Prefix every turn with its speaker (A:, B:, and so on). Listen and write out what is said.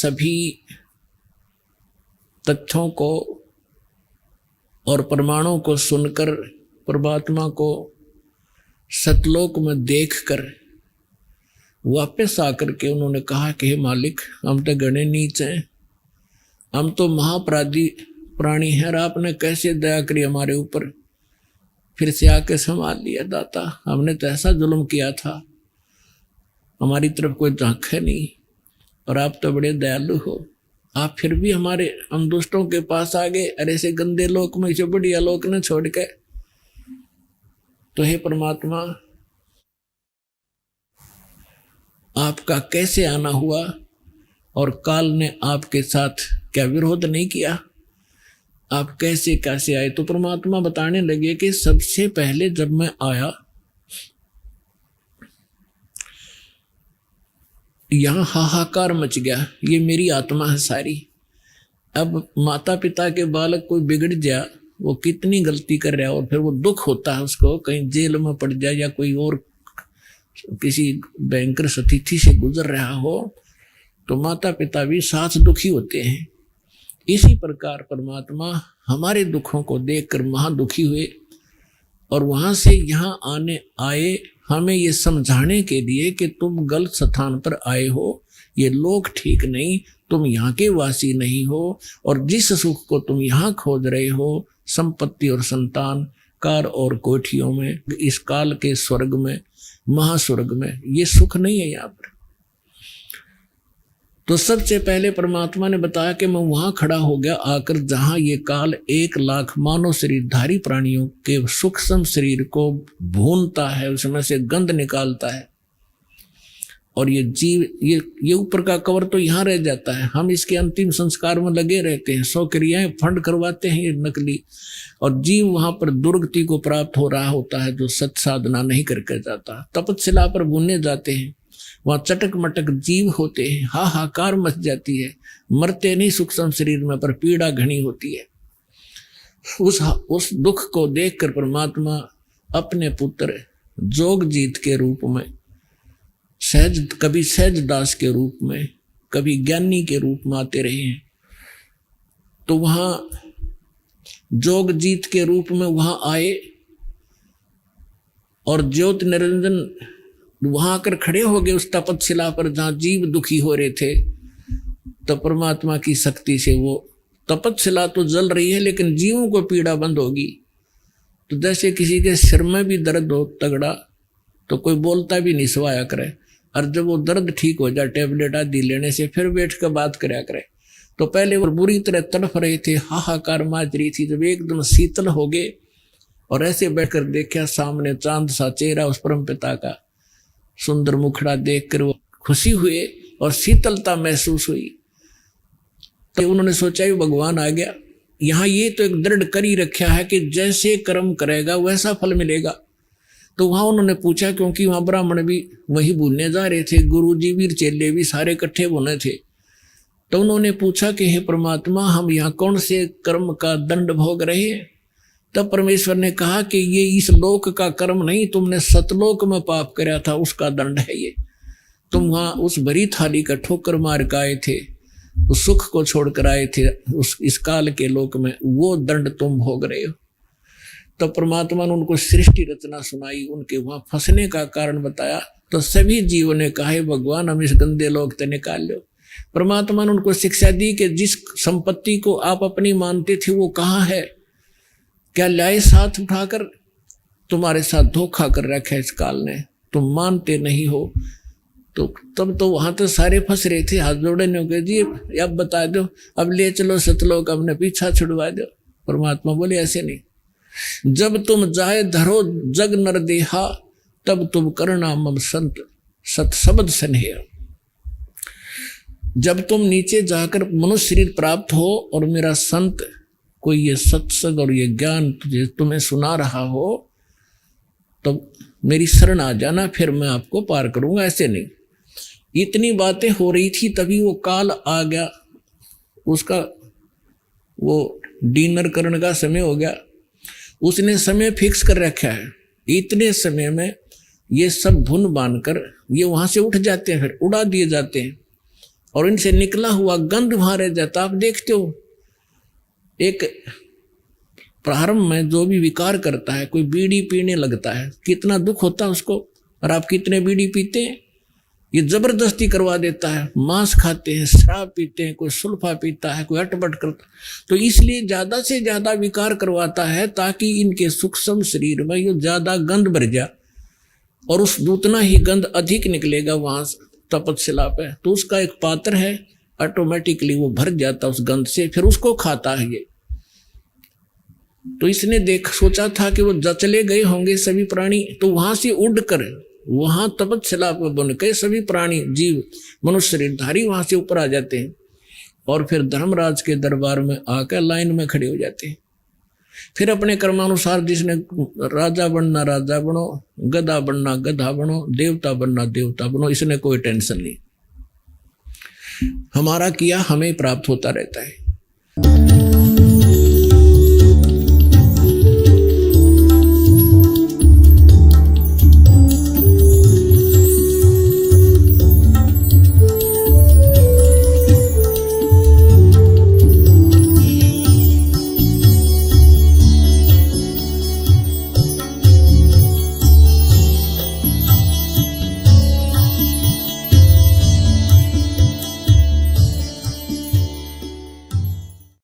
A: सभी तथ्यों को और प्रमाणों को सुनकर परमात्मा को सतलोक में देखकर वापस आकर के उन्होंने कहा कि हे मालिक, हम तो गणे नीच हैं, हम तो महापराधी प्राणी हैं, और आपने कैसे दया करी हमारे ऊपर, फिर से आके संभाल लिया दाता। हमने तो ऐसा जुल्म किया था, हमारी तरफ कोई झांके नहीं, और आप तो बड़े दयालु हो, आप फिर भी हमारे हम दुष्टों के पास आ गए, अरे ऐसे गंदे लोक में जो बढ़िया लोक ने छोड़ के। तो हे परमात्मा, आपका कैसे आना हुआ, और काल ने आपके साथ क्या विरोध नहीं किया, आप कैसे कैसे आए। तो परमात्मा बताने लगे कि सबसे पहले जब मैं आया, यहां हाहाकार मच गया, ये मेरी आत्मा है सारी। अब माता पिता के बालक कोई बिगड़ जाए, वो कितनी गलती कर रहा है, और फिर वो दुख होता है उसको, कहीं जेल में पड़ जाए या कोई और किसी भयंकर स्थिति से गुजर रहा हो, तो माता पिता भी साथ दुखी होते हैं। इसी प्रकार परमात्मा हमारे दुखों को देखकर महा दुखी हुए, और वहां से यहाँ आए हमें ये समझाने के लिए कि तुम गलत स्थान पर आए हो, ये लोग ठीक नहीं, तुम यहाँ के वासी नहीं हो, और जिस सुख को तुम यहाँ खोज रहे हो, संपत्ति और संतान, कार और कोठियों में, इस काल के स्वर्ग में, महास्वर्ग में, ये सुख नहीं है यहाँ पर। तो सबसे पहले परमात्मा ने बताया कि मैं वहां खड़ा हो गया आकर जहां ये काल 1,00,000 मानव शरीरधारी प्राणियों के सूक्ष्म शरीर को भूनता है, उसमें से गंध निकालता है, और ये जीव ये ऊपर का कवर तो यहाँ रह जाता है, हम इसके अंतिम संस्कार में लगे रहते हैं, 100 क्रियाएं फंड करवाते हैं ये नकली, और जीव वहां पर दुर्गति को प्राप्त हो रहा होता है जो सत साधना नहीं करके जाता। तपस्या पर भूनने जाते हैं, वहां चटक मटक जीव होते हैं, हाहाकार मच जाती है, मरते नहीं सूक्ष्म शरीर में, पर पीड़ा घनी होती है। उस दुख को देखकर परमात्मा अपने पुत्र जोगजीत के रूप में, कभी सहज दास के रूप में, कभी ज्ञानी के रूप में आते रहे हैं। तो वहां जोगजीत के रूप में वहां आए, और ज्योति निरंजन वहां आकर खड़े हो गए उस तपस्या पर जहां जीव दुखी हो रहे थे। तो परमात्मा की शक्ति से वो तपस्या तो जल रही है, लेकिन जीवों को पीड़ा बंद होगी। तो जैसे किसी के सिर में भी दर्द हो तगड़ा, तो कोई बोलता भी नहीं, सवाया करे, और जब वो दर्द ठीक हो जाए टेबलेट आदि लेने से, फिर बैठ कर बात कराया करे। तो पहले वो बुरी तरह तड़फ रहे थे, हाहाकार माज रही थी, जब एकदम शीतल हो गए और ऐसे बैठकर देखा सामने चांद सा चेहरा उस परम पिता का, सुंदर मुखड़ा देखकर वो खुशी हुए और शीतलता महसूस हुई। तो उन्होंने सोचा ये भगवान आ गया, यहाँ ये तो एक दृढ़ कर ही रखा है कि जैसे कर्म करेगा वैसा फल मिलेगा। तो वहां उन्होंने पूछा, क्योंकि वहां ब्राह्मण भी वही भूनने जा रहे थे, गुरु जी भी चेले भी सारे इकट्ठे भुने थे। तो उन्होंने पूछा कि हे परमात्मा, हम यहाँ कौन से कर्म का दंड भोग रहे हैं? तब परमेश्वर ने कहा कि ये इस लोक का कर्म नहीं, तुमने सतलोक में पाप कराया था, उसका दंड है ये। तुम वहां उस भरी थाली का ठोकर मार के आए थे, उस सुख को छोड़कर आए थे इस काल के लोक में, वो दंड तुम भोग रहे हो। तो परमात्मा ने उनको सृष्टि रचना सुनाई, उनके वहां फंसने का कारण बताया। तो सभी जीवों ने कहा, भगवान हम इस गंदे लोक से निकाल लो। परमात्मा ने उनको शिक्षा दी कि जिस संपत्ति को आप अपनी मानते थे वो कहाँ है, क्या लाए साथ उठाकर? तुम्हारे साथ धोखा कर रखा है इस काल ने, तुम मानते नहीं हो। तो तब तो वहां तो सारे फंस रहे थे, हाथ जोड़े ने कहा जी अब बता दो, अब ले चलो सतलोक, अपने पीछा छुड़वा दो। परमात्मा बोले ऐसे नहीं, जब तुम जाए धरो जग नर देहा, तब तुम करना मम संत सत शब्द स्नेह। जब तुम नीचे जाकर मनुष्य शरीर प्राप्त हो और मेरा संत कोई ये सत्संग और ये ज्ञान तुझे तुम्हें सुना रहा हो, तो मेरी शरण आ जाना, फिर मैं आपको पार करूंगा। ऐसे नहीं, इतनी बातें हो रही थी तभी वो काल आ गया, उसका वो डिनर करने का समय हो गया, उसने समय फिक्स कर रखा है। इतने समय में ये सब भुन बांध कर ये वहां से उठ जाते हैं, फिर उड़ा दिए जाते हैं। और इनसे निकला हुआ गंध वहां रह जाता। आप देखते हो एक प्रारंभ में जो भी विकार करता है, कोई बीड़ी पीने लगता है, कितना दुख होता है उसको। और आप कितने बीड़ी पीते हैं, ये जबरदस्ती करवा देता है। मांस खाते हैं, शराब पीते हैं, कोई सुल्फा पीता है, कोई अटपट करता, तो इसलिए ज्यादा से ज्यादा विकार करवाता है ताकि इनके सूक्ष्म शरीर में ये ज्यादा गंध भर जाए और उस उतना ही गंध अधिक निकलेगा वहां तपस्या पे। तो उसका एक पात्र है, ऑटोमेटिकली वो भर जाता उस गंध से, फिर उसको खाता है ये। तो इसने सोचा था कि वो चले गए होंगे सभी प्राणी, तो वहां से उड़कर वहां तपस्या पर बन के सभी प्राणी जीव मनुष्य शरीरधारी वहां से ऊपर आ जाते हैं और फिर धर्मराज के दरबार में आकर लाइन में खड़े हो जाते हैं। फिर अपने कर्मानुसार जिसने राजा बनना राजा बनो, गधा बनना गधा बनो, देवता बनना देवता बनो, इसने कोई टेंशन नहीं। हमारा किया हमें प्राप्त होता रहता है।